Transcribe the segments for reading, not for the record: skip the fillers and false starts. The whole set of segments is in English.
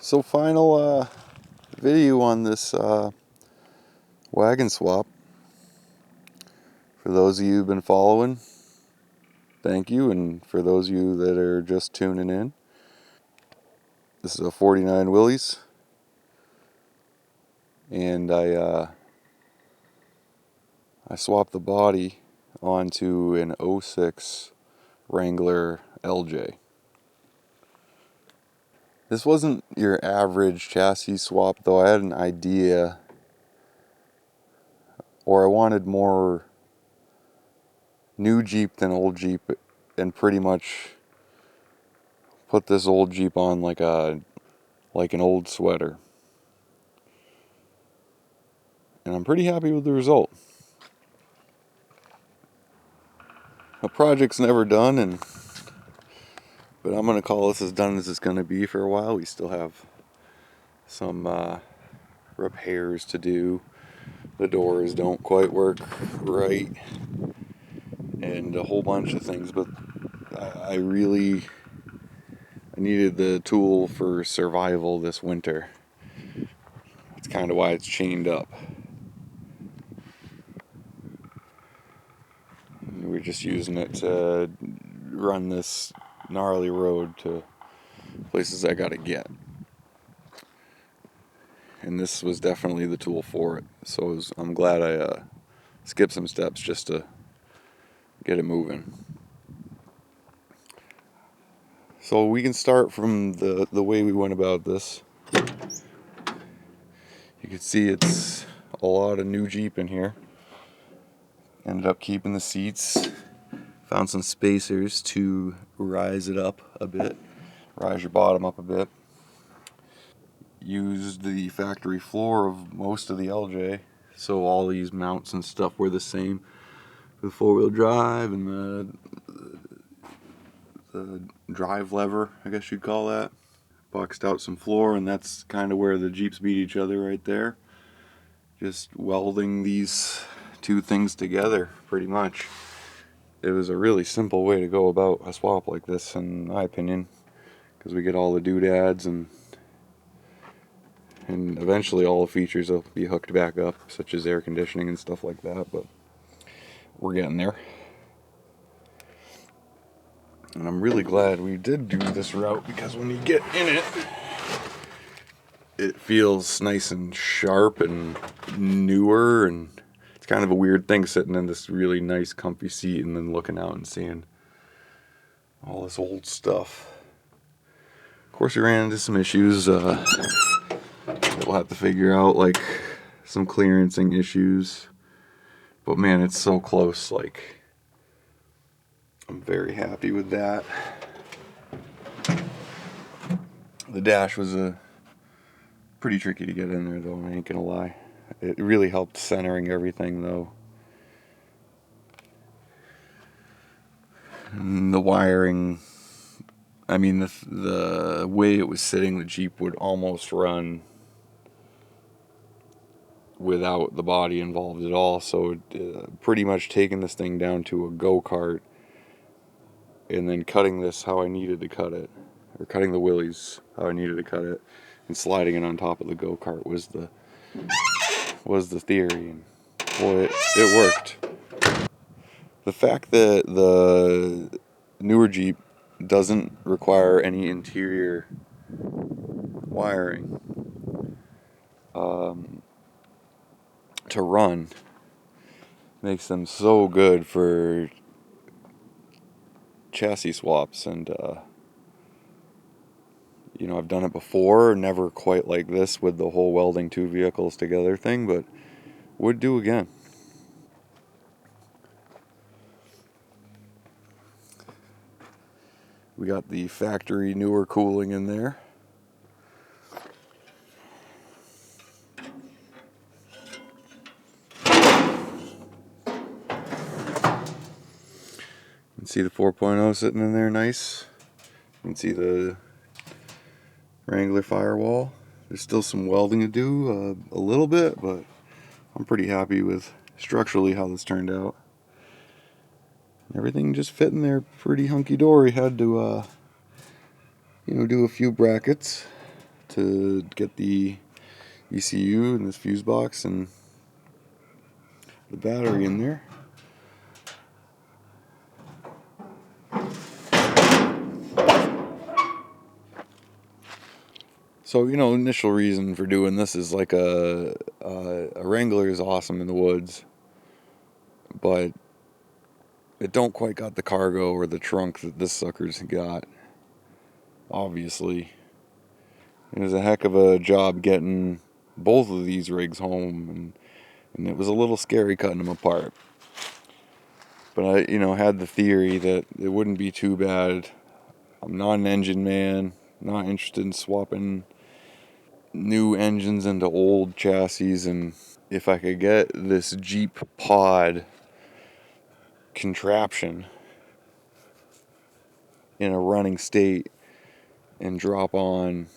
So final video on this wagon swap. For those of you who've been following, thank you, and for those of you that are just tuning in, this is a 49 Willys, and I swapped the body onto an 06 Wrangler LJ. This wasn't your average chassis swap, though. I had an idea, or I wanted more new Jeep than old Jeep, and pretty much put this old Jeep on like an old sweater. And I'm pretty happy with the result. A project's never done, but I'm gonna call this as done as it's gonna be for a while. We still have some repairs to do. The doors don't quite work right, and a whole bunch of things, but I needed the tool for survival this winter. That's kind of why it's chained up. We're just using it to run this gnarly road to places I gotta get. And this was definitely the tool for it. So I'm glad I skipped some steps just to get it moving. So we can start from the way we went about this. You can see it's a lot of new Jeep in here. Ended up keeping the seats. Found some spacers to rise it up a bit. Rise your bottom up a bit. Used the factory floor of most of the LJ. So all these mounts and stuff were the same. The four-wheel drive and the drive lever, I guess you'd call that. Boxed out some floor, and that's kind of where the Jeeps meet each other right there. Just welding these two things together, pretty much. It was a really simple way to go about a swap like this, in my opinion, because we get all the doodads and eventually all the features will be hooked back up, such as air conditioning and stuff like that, but we're getting there. And I'm really glad we did do this route, because when you get in it, it feels nice and sharp and newer, and it's kind of a weird thing sitting in this really nice comfy seat and then looking out and seeing all this old stuff. Of course, we ran into some issues that we'll have to figure out, like some clearancing issues, but man, it's so close. Like, I'm very happy with that. The dash was pretty tricky to get in there, though, I ain't gonna lie. It really helped centering everything, though. And the wiring, I mean, the way it was sitting, the Jeep would almost run without the body involved at all. So pretty much taking this thing down to a go-kart and then cutting this how I needed to cut it, or cutting the Willys how I needed to cut it, and sliding it on top of the go-kart was the theory, and boy, it worked. The fact that the newer Jeep doesn't require any interior wiring to run makes them so good for chassis swaps, and I've done it before, never quite like this with the whole welding two vehicles together thing, but would do again. We got the factory newer cooling in there. You can see the 4.0 sitting in there nice. You can see the Wrangler firewall. There's still some welding to do, a little bit, but I'm pretty happy with structurally how this turned out. Everything just fit in there pretty hunky-dory. Had to, do a few brackets. to get the ECU and this fuse box and the battery in there. So, initial reason for doing this is like a Wrangler is awesome in the woods, but it don't quite got the cargo or the trunk that this sucker's got. Obviously, it was a heck of a job getting both of these rigs home, and it was a little scary cutting them apart. But I, had the theory that it wouldn't be too bad. I'm not an engine man, not interested in swapping new engines into old chassis, and if I could get this Jeep pod contraption in a running state and drop on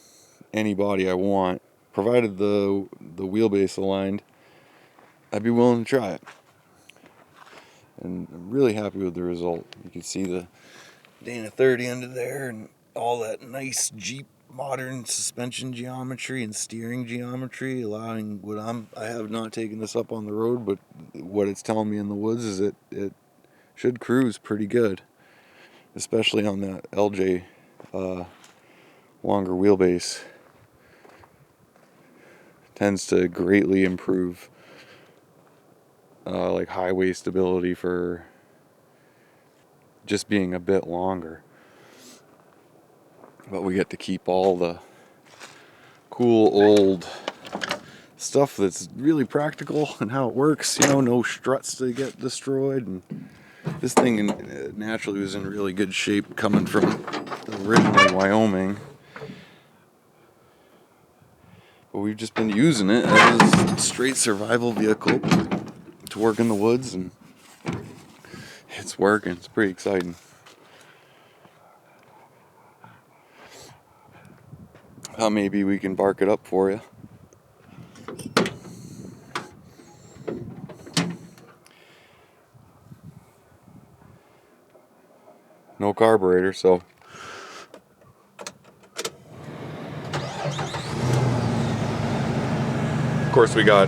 any body I want, provided the wheelbase aligned, I'd be willing to try it. And I'm really happy with the result. You can see the Dana 30 under there and all that nice Jeep modern suspension geometry and steering geometry, allowing I have not taken this up on the road, but what it's telling me in the woods is it should cruise pretty good, especially on that LJ longer wheelbase. Tends to greatly improve like highway stability for just being a bit longer. But we get to keep all the cool old stuff that's really practical and how it works. No struts to get destroyed. And this thing naturally was in really good shape coming from originally Wyoming. But we've just been using it as a straight survival vehicle to work in the woods, and it's working. It's pretty exciting. Maybe we can bark it up for you. No carburetor, so of course we got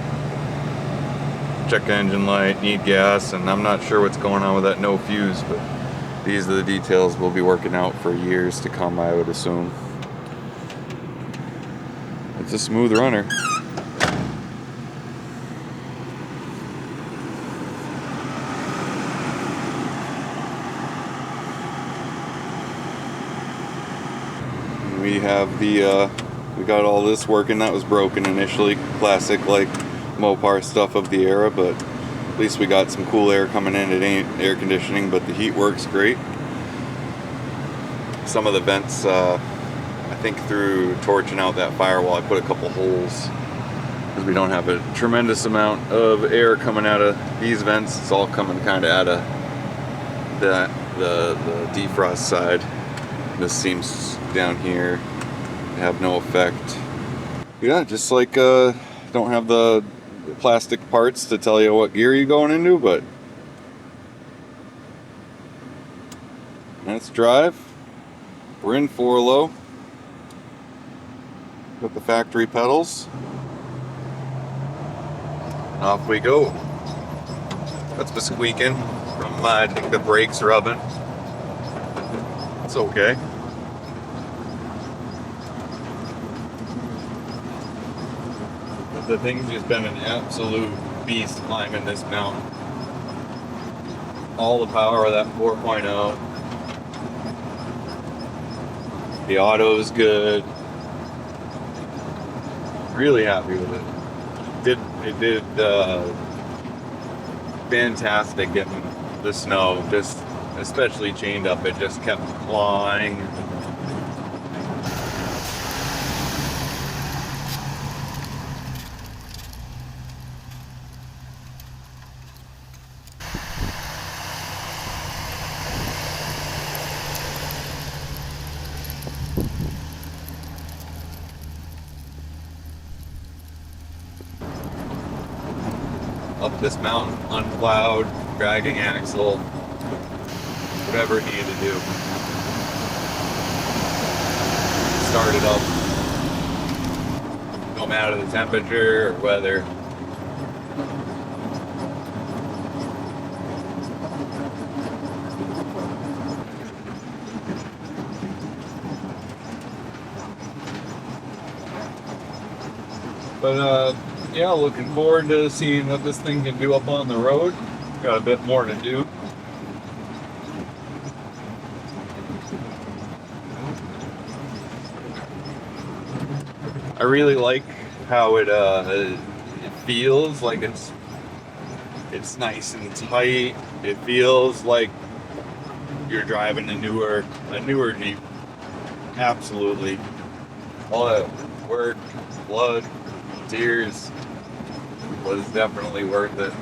check engine light, need gas, and I'm not sure what's going on with that no fuse, but these are the details we'll be working out for years to come, I would assume. It's a smooth runner. We have we got all this working that was broken initially. Classic like Mopar stuff of the era, but at least we got some cool air coming in. It ain't air conditioning, but the heat works great. Some of the vents, I think through torching out that firewall, I put a couple holes because we don't have a tremendous amount of air coming out of these vents. It's all coming kind of out of the defrost side. This seems down here to have no effect. Yeah, just like don't have the plastic parts to tell you what gear you're going into, but let's drive. We're in 4 low. Got the factory pedals. Off we go. That's the squeaking from I think the brakes rubbing. It's okay. But the thing's just been an absolute beast climbing this mountain. All the power of that 4.0. The auto's good. Really happy with it. It did fantastic getting the snow, just especially chained up. It just kept clawing. Up this mountain, unplowed, dragging axle, whatever it needed to do. Started up no matter the temperature or weather. But yeah, looking forward to seeing what this thing can do up on the road. Got a bit more to do. I really like how it feels like it's nice and tight. It feels like you're driving a newer Jeep. Absolutely. All that work, blood, tears was definitely worth it.